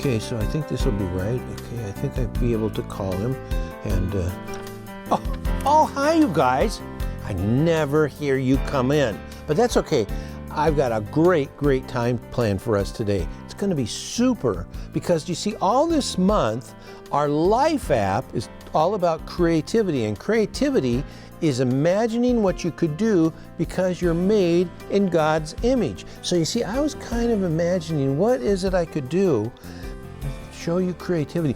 Okay, so I think this will be right. Okay, I think I'd be able to call him. And, oh, hi, you guys. I never hear you come in, but that's okay. I've got a great time planned for us today. It's going to be super because you see, all this month, our Life app is all about creativity, and creativity is imagining what you could do because you're made in God's image. So you see, I was kind of imagining, what is it I could do? Show you creativity.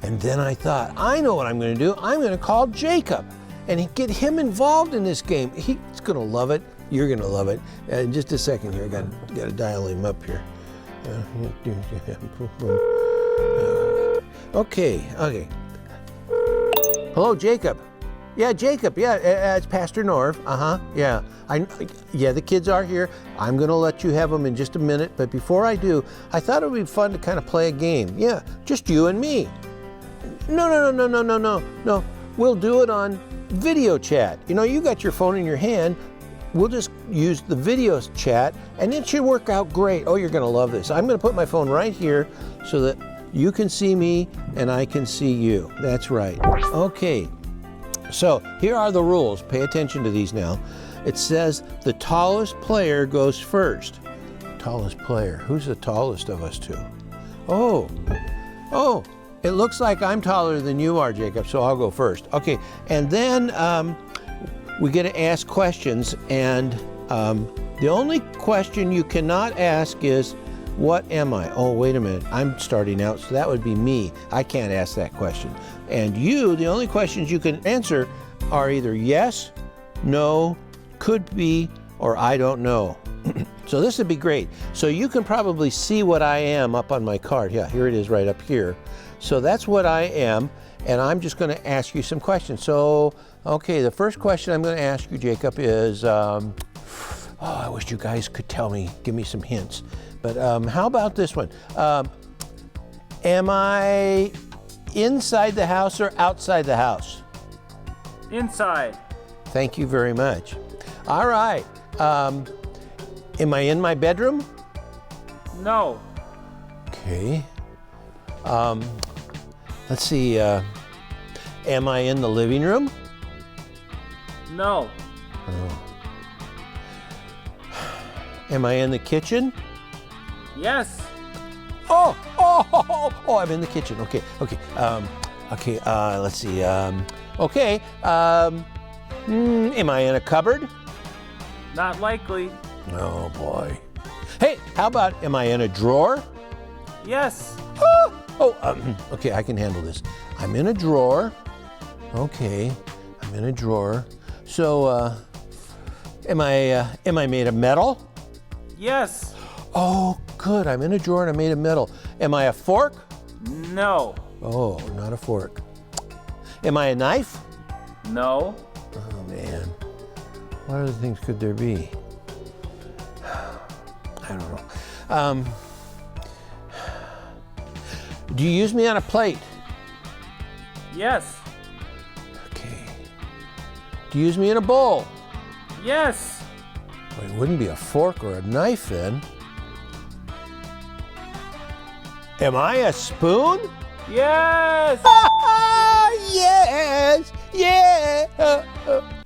And then I thought, I know what I'm going to do. I'm going to call Jacob and get him involved in this game. He's going to love it. You're going to love it. In just a second here, I got to dial him up here. Okay. Hello, Jacob. Yeah, Jacob. Yeah, it's Pastor Norv. Yeah. The kids are here. I'm going to let you have them in just a minute. But before I do, I thought it would be fun to kind of play a game. Yeah, just you and me. No. We'll do it on video chat. You know, you got your phone in your hand. We'll just use the video chat, and it should work out great. Oh, you're going to love this. I'm going to put my phone right here so that you can see me and I can see you. That's right. Okay. So here are the rules. Pay attention to these now. It says the tallest player goes first. Tallest player. Who's the tallest of us two? Oh, it looks like I'm taller than you are, Jacob, so I'll go first. Okay, and then we get to ask questions, and the only question you cannot ask is, what am I? Oh, wait a minute, I'm starting out, so that would be me. I can't ask that question. And you, the only questions you can answer are either yes, no, could be, or I don't know. So this would be great. So you can probably see what I am up on my card. Yeah, here it is right up here. So that's what I am, and I'm just going to ask you some questions. So, okay, the first question I'm going to ask you, Jacob, is, I wish you guys could tell me, give me some hints. But how about this one? Am I inside the house or outside the house? Inside. Thank you very much. All right. Am I in my bedroom? No. Okay. Let's see. Am I in the living room? No. Oh. Am I in the kitchen? Yes. Oh, I'm in the kitchen. Okay. Let's see. Am I in a cupboard? Not likely. Oh boy. Hey, how about, am I in a drawer? Yes. Okay, I can handle this. I'm in a drawer. Okay, I'm in a drawer. So, am I made of metal? Yes. Oh, good. I'm in a drawer and I'm made of metal. Am I a fork? No. Oh, not a fork. Am I a knife? No. Oh, man. What other things could there be? I don't know. Do you use me on a plate? Yes. Okay. Do you use me in a bowl? Yes. Well, it wouldn't be a fork or a knife then. Am I a spoon? Yes. Yes. Yeah.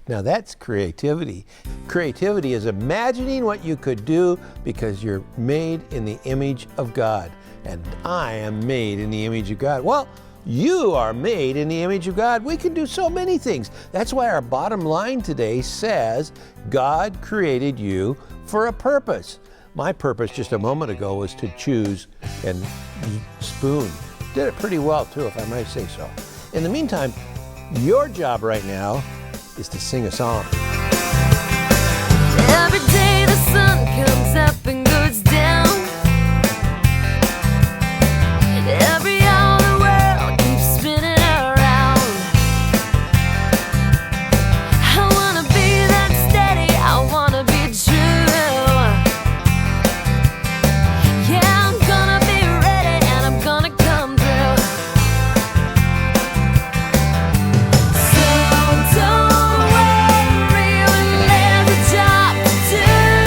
Now that's creativity. Creativity is imagining what you could do because you're made in the image of God. And I am made in the image of God. Well, you are made in the image of God. We can do so many things. That's why our bottom line today says God created you for a purpose. My purpose just a moment ago was to choose and spoon. Did it pretty well too, if I might say so. In the meantime, your job right now is to sing a song. Every day the sun comes up and goes down. Every hour the world keeps spinning around. I wanna be that steady, I wanna be true. Yeah, I'm gonna be ready and I'm gonna come through. So don't worry when there's a job to do.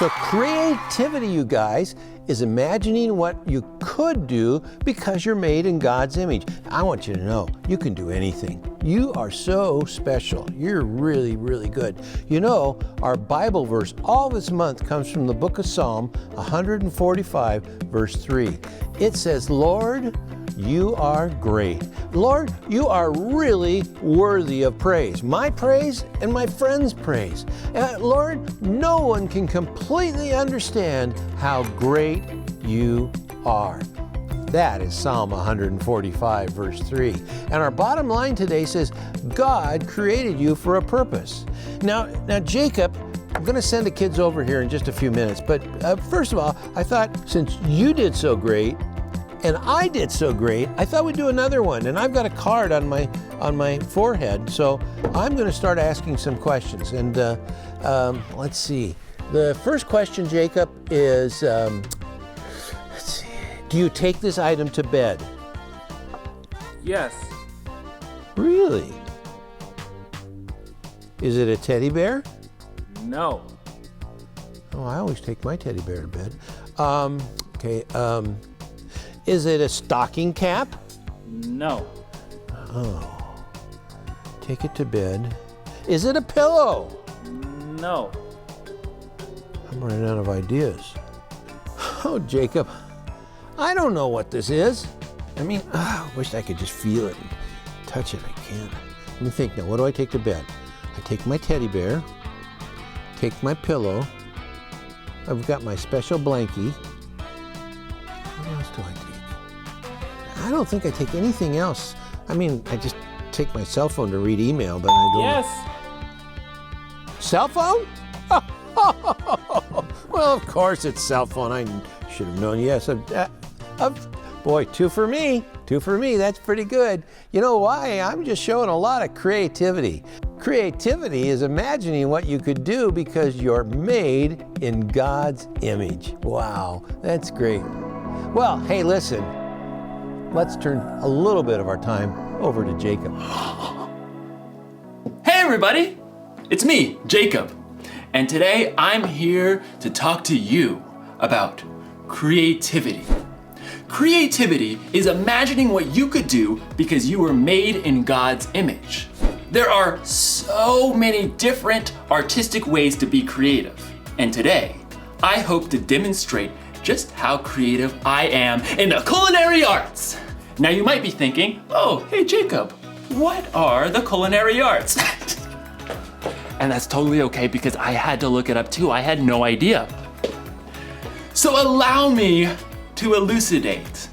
So creativity, you guys, is imagining what you could do because you're made in God's image. I want you to know you can do anything. You are so special. You're really, really good. You know, our Bible verse all this month comes from the book of Psalm 145, verse 3. It says, Lord, you are great. Lord, you are really worthy of praise. My praise and my friend's praise. Lord, no one can completely understand how great you are. That is Psalm 145, verse 3. And our bottom line today says, God created you for a purpose. Now, Jacob, I'm going to send the kids over here in just a few minutes. But first of all, I thought since you did so great, and I did so great, I thought we'd do another one. And I've got a card on my forehead, so I'm going to start asking some questions. And let's see. The first question, Jacob, is, let's see. Do you take this item to bed? Yes. Really? Is it a teddy bear? No. Oh, I always take my teddy bear to bed. Okay. Is it a stocking cap? No. Oh. Take it to bed. Is it a pillow? No. I'm running out of ideas. Oh, Jacob, I don't know what this is. I mean, I wish I could just feel it and touch it. I can't. Let me think now. What do I take to bed? I take my teddy bear, take my pillow. I've got my special blankie. What else do I take? I don't think I take anything else. I mean, I just take my cell phone to read email, but I don't. Yes. Cell phone? Well, of course it's cell phone. I should have known. Yes. Boy, two for me. Two for me. That's pretty good. You know why? I'm just showing a lot of creativity. Creativity is imagining what you could do because you're made in God's image. Wow, that's great. Well, hey, listen. Let's turn a little bit of our time over to Jacob. Hey everybody, it's me, Jacob. And today I'm here to talk to you about creativity. Creativity is imagining what you could do because you were made in God's image. There are so many different artistic ways to be creative. And today, I hope to demonstrate just how creative I am in the culinary arts. Now you might be thinking, oh, hey Jacob, what are the culinary arts? And that's totally okay because I had to look it up too. I had no idea. So allow me to elucidate.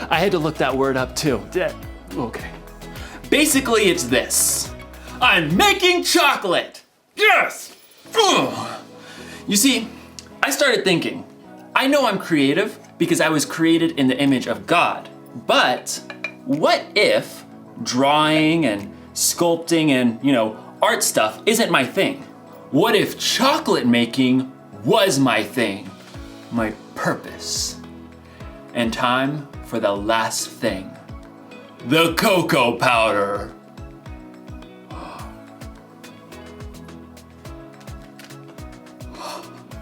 I had to look that word up too. Okay. Basically it's this. I'm making chocolate. Yes! Ugh. You see, I started thinking, I know I'm creative because I was created in the image of God. But what if drawing and sculpting and, art stuff isn't my thing? What if chocolate making was my thing, my purpose? And time for the last thing, the cocoa powder.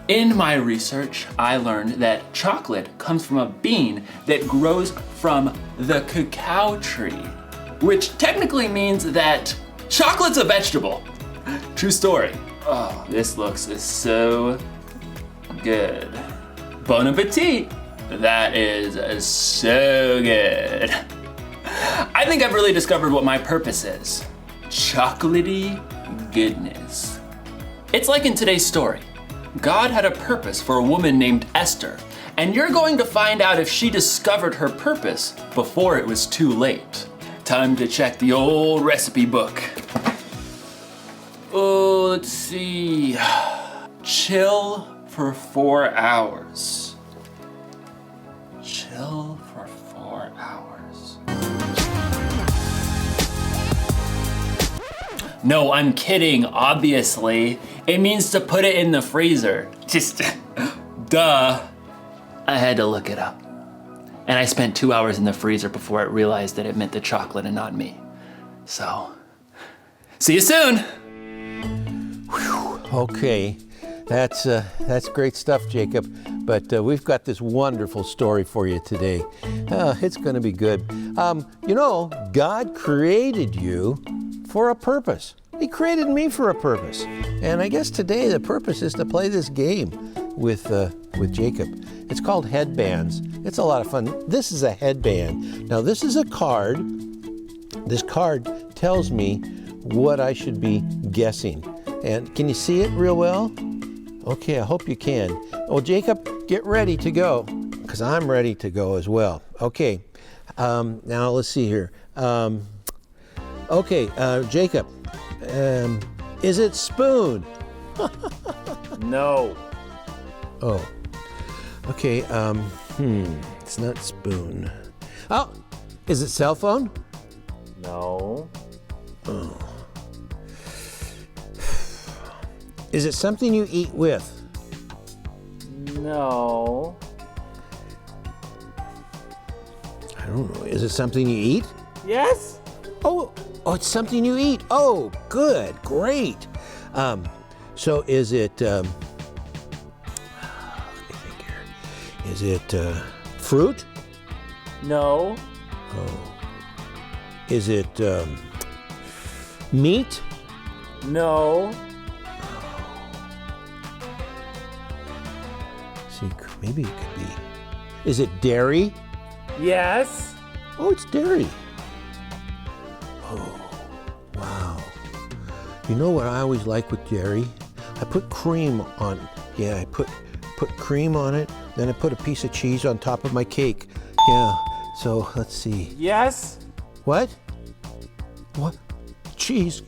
In my research, I learned that chocolate comes from a bean that grows from the cacao tree, which technically means that chocolate's a vegetable. True story. Oh, this looks so good. Bon appetit. That is so good. I think I've really discovered what my purpose is. Chocolatey goodness. It's like in today's story. God had a purpose for a woman named Esther, and you're going to find out if she discovered her purpose before it was too late. Time to check the old recipe book. Oh, let's see. Chill for 4 hours. Chill for 4 hours. No, I'm kidding, obviously. It means to put it in the freezer. Just, duh. I had to look it up. And I spent 2 hours in the freezer before I realized that it meant the chocolate and not me. So, see you soon. Whew, okay, That's great stuff, Jacob. But we've got this wonderful story for you today. It's going to be good. God created you for a purpose. He created me for a purpose. And I guess today the purpose is to play this game with Jacob. It's called headbands. It's a lot of fun. This is a headband. Now this is a card. This card tells me what I should be guessing. And can you see it real well? Okay, I hope you can. Well, Jacob, get ready to go, because I'm ready to go as well. Okay, now let's see here. Jacob, is it spoon? No. Oh, okay, it's not spoon. Oh, is it cell phone? No. Oh. Is it something you eat with? No. I don't know. Is it something you eat? Yes. Oh, it's something you eat. Oh, good, great. So is it, let me think here. Is it fruit? No. Oh. Is it meat? No. See, maybe it could be. Is it dairy? Yes. Oh, it's dairy. Oh, wow. You know what I always like with dairy? I put cream on. Yeah, I put cream on it. Then I put a piece of cheese on top of my cake. Yeah. So let's see. Yes. What? What? Cheese?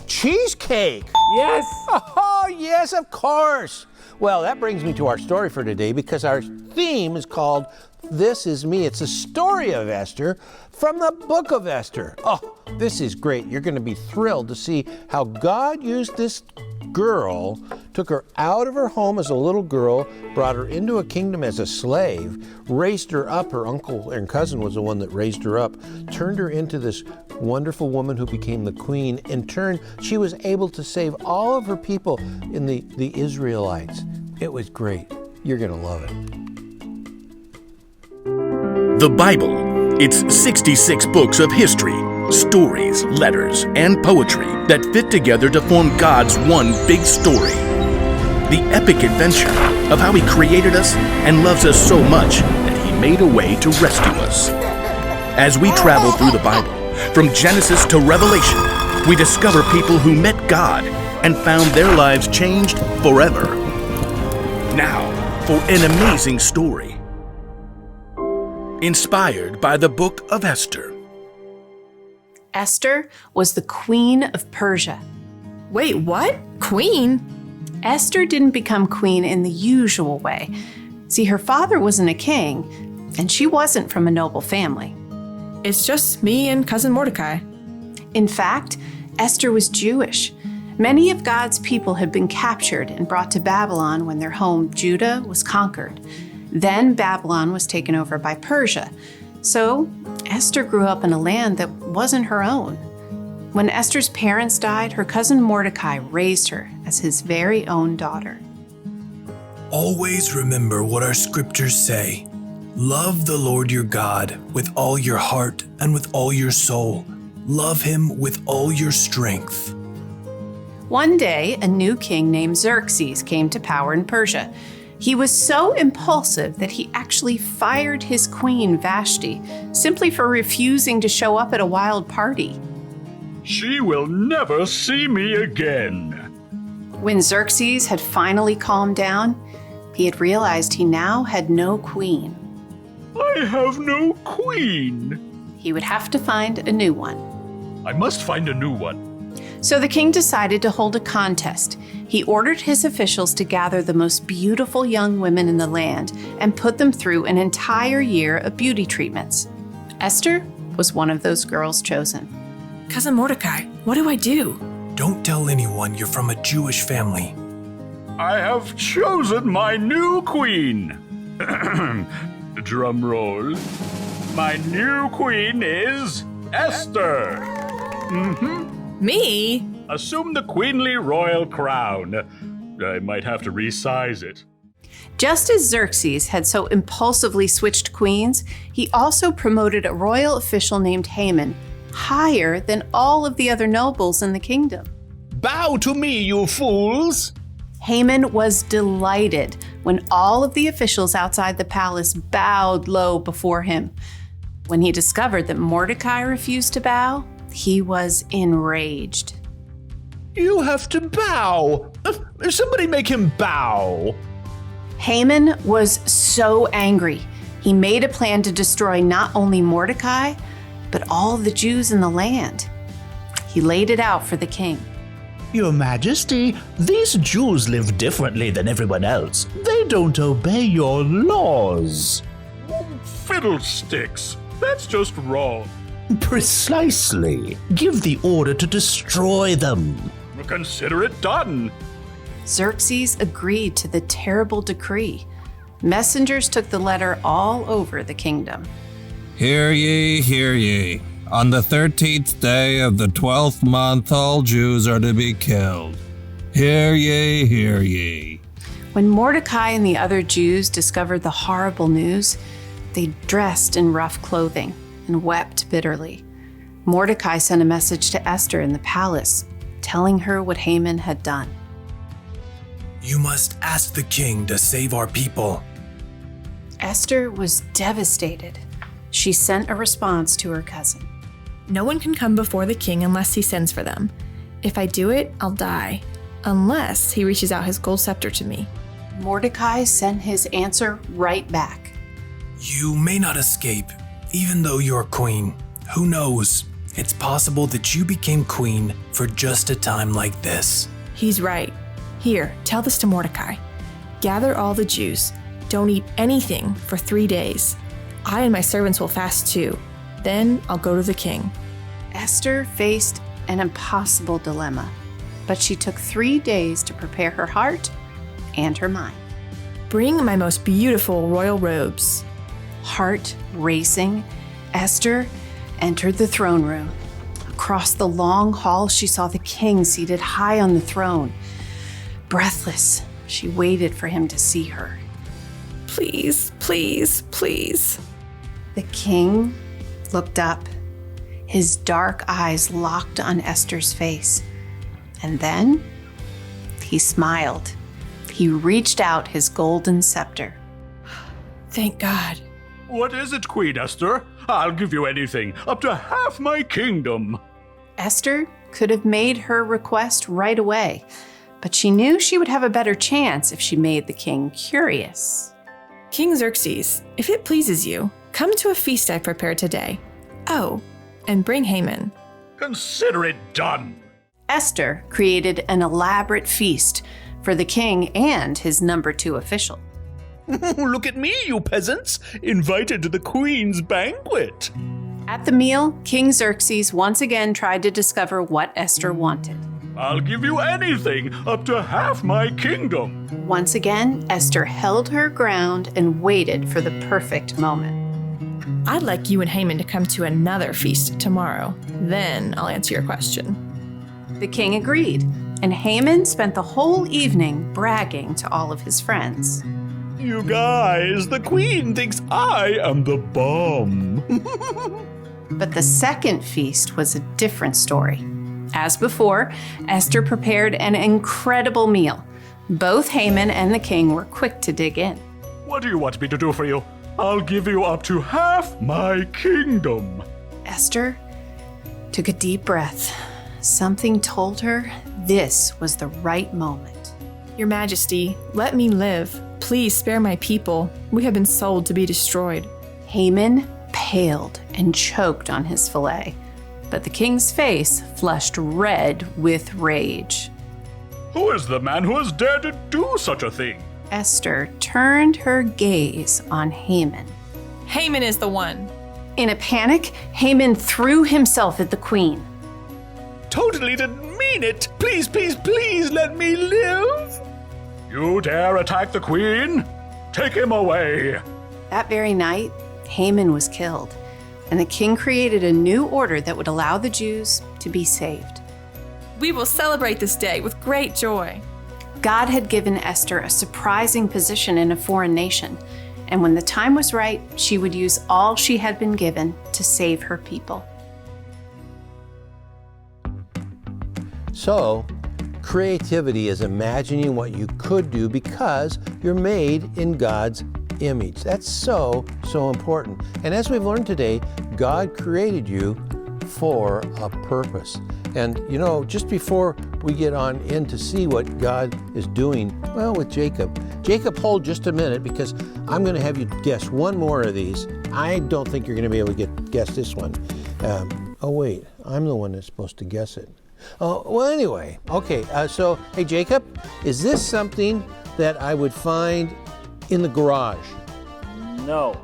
Cheesecake? Yes. Oh, yes, of course. Well, that brings me to our story for today, because our theme is called This Is Me. It's a story of Esther from the book of Esther. Oh, this is great. You're going to be thrilled to see how God used this girl, took her out of her home as a little girl, brought her into a kingdom as a slave, raised her up. Her uncle and cousin was the one that raised her up, turned her into this wonderful woman who became the queen. In turn, she was able to save all of her people in the Israelites. It was great. You're going to love it. The Bible. It's 66 books of history, stories, letters, and poetry that fit together to form God's one big story. The epic adventure of how He created us and loves us so much that He made a way to rescue us. As we travel through the Bible, from Genesis to Revelation, we discover people who met God and found their lives changed forever. Now, for an amazing story. Inspired by the book of Esther. Esther was the queen of Persia. Wait, what? Queen? Esther didn't become queen in the usual way. See, her father wasn't a king, and she wasn't from a noble family. It's just me and cousin Mordecai. In fact, Esther was Jewish. Many of God's people had been captured and brought to Babylon when their home, Judah, was conquered. Then Babylon was taken over by Persia. So Esther grew up in a land that wasn't her own. When Esther's parents died, her cousin Mordecai raised her as his very own daughter. Always remember what our scriptures say. Love the Lord your God with all your heart and with all your soul. Love Him with all your strength. One day, a new king named Xerxes came to power in Persia. He was so impulsive that he actually fired his queen Vashti simply for refusing to show up at a wild party. She will never see me again. When Xerxes had finally calmed down, he had realized he now had no queen. I have no queen. He would have to find a new one. I must find a new one. So the king decided to hold a contest. He ordered his officials to gather the most beautiful young women in the land and put them through an entire year of beauty treatments. Esther was one of those girls chosen. Cousin Mordecai, what do I do? Don't tell anyone you're from a Jewish family. I have chosen my new queen. Drum roll. My new queen is Esther. Me? Assume the queenly royal crown. I might have to resize it. Just as Xerxes had so impulsively switched queens, he also promoted a royal official named Haman higher than all of the other nobles in the kingdom. Bow to me, you fools! Haman was delighted when all of the officials outside the palace bowed low before him. When he discovered that Mordecai refused to bow, he was enraged. You have to bow! Somebody make him bow! Haman was so angry. He made a plan to destroy not only Mordecai, but all the Jews in the land. He laid it out for the king. Your Majesty, these Jews live differently than everyone else. They don't obey your laws. Fiddlesticks! That's just wrong. Precisely. Give the order to destroy them. Consider it done. Xerxes agreed to the terrible decree. Messengers took the letter all over the kingdom. Hear ye, hear ye. On the 13th day of the 12th month, all Jews are to be killed. Hear ye, hear ye. When Mordecai and the other Jews discovered the horrible news, they dressed in rough clothing and wept bitterly. Mordecai sent a message to Esther in the palace, telling her what Haman had done. You must ask the king to save our people. Esther was devastated. She sent a response to her cousin. No one can come before the king unless he sends for them. If I do it, I'll die, unless he reaches out his gold scepter to me. Mordecai sent his answer right back. You may not escape, even though you're queen. Who knows? It's possible that you became queen for just a time like this. He's right. Here, tell this to Mordecai. Gather all the Jews. Don't eat anything for 3 days. I and my servants will fast too. Then I'll go to the king. Esther faced an impossible dilemma, but she took 3 days to prepare her heart and her mind. Bring my most beautiful royal robes. Heart racing, Esther entered the throne room. Across the long hall, she saw the king seated high on the throne. Breathless, she waited for him to see her. Please, please, please. The king looked up. His dark eyes locked on Esther's face. And then he smiled. He reached out his golden scepter. Thank God. What is it, Queen Esther? I'll give you anything, up to half my kingdom. Esther could have made her request right away, but she knew she would have a better chance if she made the king curious. King Xerxes, if it pleases you, come to a feast I prepared today. Oh, and bring Haman. Consider it done. Esther created an elaborate feast for the king and his number 2 official. Look at me, you peasants, invited to the queen's banquet. At the meal, King Xerxes once again tried to discover what Esther wanted. I'll give you anything, up to half my kingdom. Once again, Esther held her ground and waited for the perfect moment. I'd like you and Haman to come to another feast tomorrow. Then I'll answer your question. The king agreed, and Haman spent the whole evening bragging to all of his friends. You guys, the queen thinks I am the bomb. But the second feast was a different story. As before, Esther prepared an incredible meal. Both Haman and the king were quick to dig in. What do you want me to do for you? I'll give you up to half my kingdom. Esther took a deep breath. Something told her this was the right moment. Your Majesty, let me live. Please spare my people. We have been sold to be destroyed. Haman paled and choked on his fillet, but the king's face flushed red with rage. Who is the man who has dared to do such a thing? Esther turned her gaze on Haman. Haman is the one. In a panic, Haman threw himself at the queen. Totally didn't mean it. Please, please, please let me live. You dare attack the queen? Take him away. That very night, Haman was killed, and the king created a new order that would allow the Jews to be saved. We will celebrate this day with great joy. God had given Esther a surprising position in a foreign nation, and when the time was right, she would use all she had been given to save her people. So, creativity is imagining what you could do because you're made in God's image. That's so important. And as we've learned today, God created you for a purpose. And you know, just before we get on in to see what God is doing, well, with Jacob. Jacob, hold just a minute because I'm going to have you guess one more of these. I don't think you're going to be able to guess this one. Oh wait, I'm the one that's supposed to guess it. Oh, well, anyway, okay, so, hey, Jacob, is this something that I would find in the garage? No.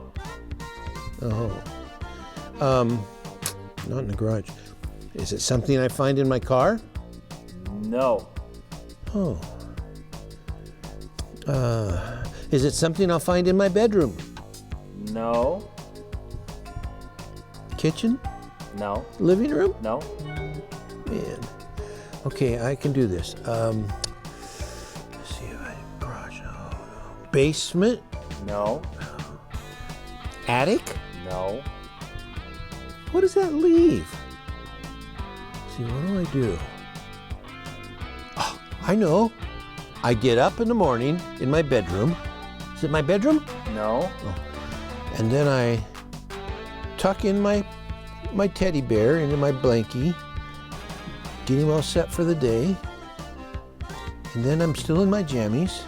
Oh, not in the garage. Is it something I find in my car? No. Oh. Is it something I'll find in my bedroom? No. Kitchen? No. Living room? No. Man. Okay, I can do this. Let's see if I garage. No. Basement? No. Attic? No. What does that leave? Let's see, what do I do? Oh, I know. I get up in the morning in my bedroom. Is it my bedroom? No. Oh. And then I tuck in my teddy bear into my blankie, get him all set for the day, and then I'm still in my jammies,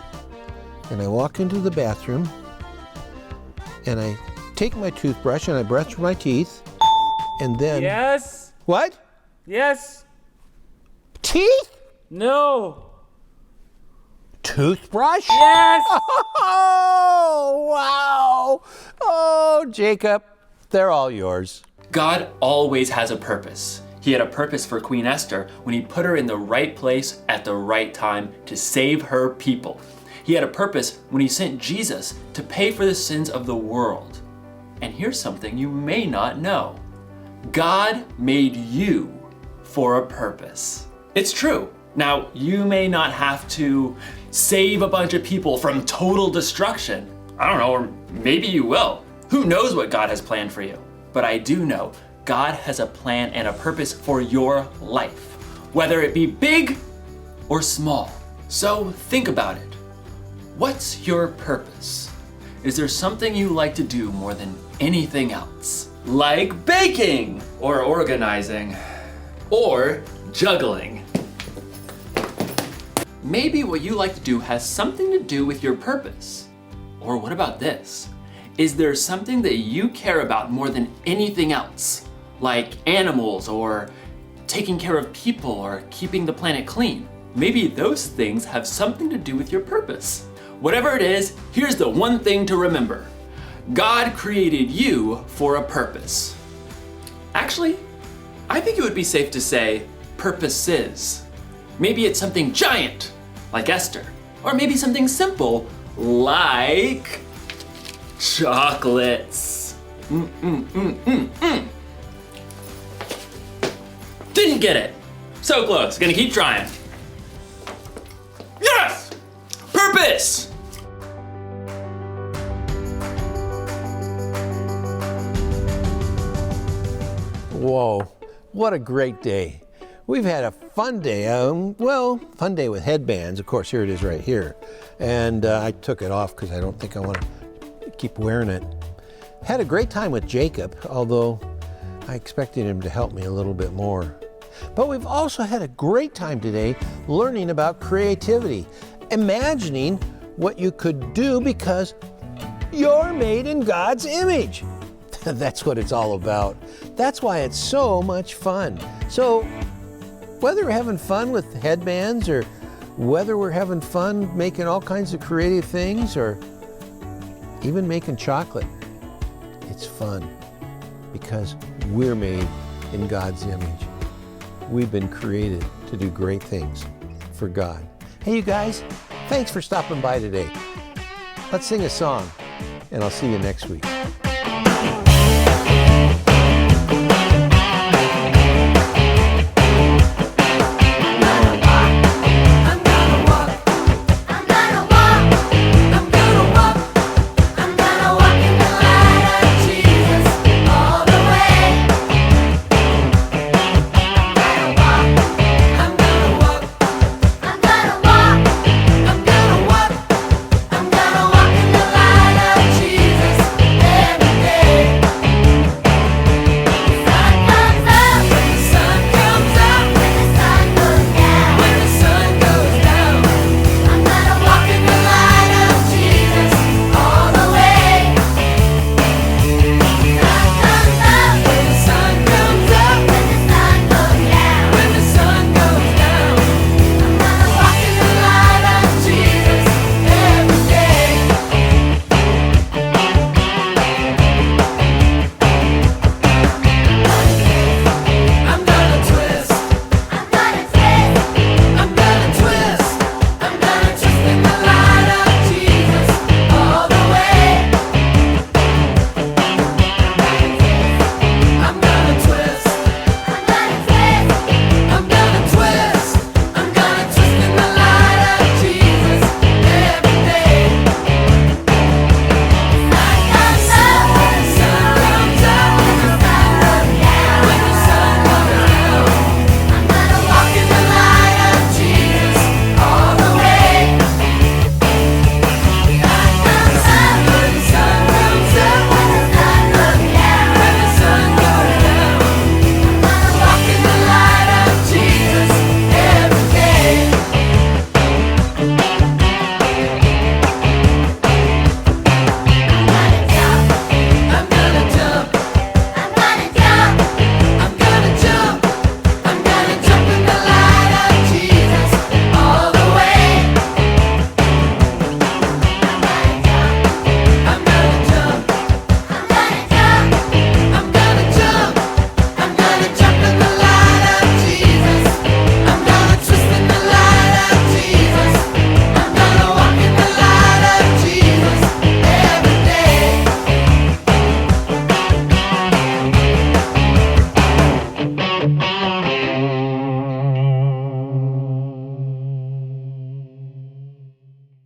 and I walk into the bathroom, and I take my toothbrush and I brush my teeth, and then... Yes. What? Yes. Teeth? No. Toothbrush? Yes. Oh, wow. Oh, Jacob, they're all yours. God always has a purpose. He had a purpose for Queen Esther when he put her in the right place at the right time to save her people. He had a purpose when he sent Jesus to pay for the sins of the world. And here's something you may not know. God made you for a purpose. It's true. Now, you may not have to save a bunch of people from total destruction. I don't know, or maybe you will. Who knows what God has planned for you? But I do know God has a plan and a purpose for your life, whether it be big or small. So think about it. What's your purpose? Is there something you like to do more than anything else? Like baking, or organizing, or juggling. Maybe what you like to do has something to do with your purpose. Or what about this? Is there something that you care about more than anything else? Like animals, or taking care of people, or keeping the planet clean? Maybe those things have something to do with your purpose. Whatever it is, here's the one thing to remember. God created you for a purpose. Actually, I think it would be safe to say purposes. Maybe it's something giant, like Esther, or maybe something simple, like chocolates. Didn't get it. So close, gonna keep trying. Yes! Purpose! Whoa, what a great day. We've had a fun day, fun day with headbands. Of course, here it is right here. And I took it off because I don't think I want to keep wearing it. Had a great time with Jacob, although I expected him to help me a little bit more. But we've also had a great time today learning about creativity, imagining what you could do because you're made in God's image. That's what it's all about. That's why it's so much fun. So whether we're having fun with headbands, or whether we're having fun making all kinds of creative things, or even making chocolate, it's fun because we're made in God's image. We've been created to do great things for God. Hey, you guys, thanks for stopping by today. Let's sing a song, and I'll see you next week.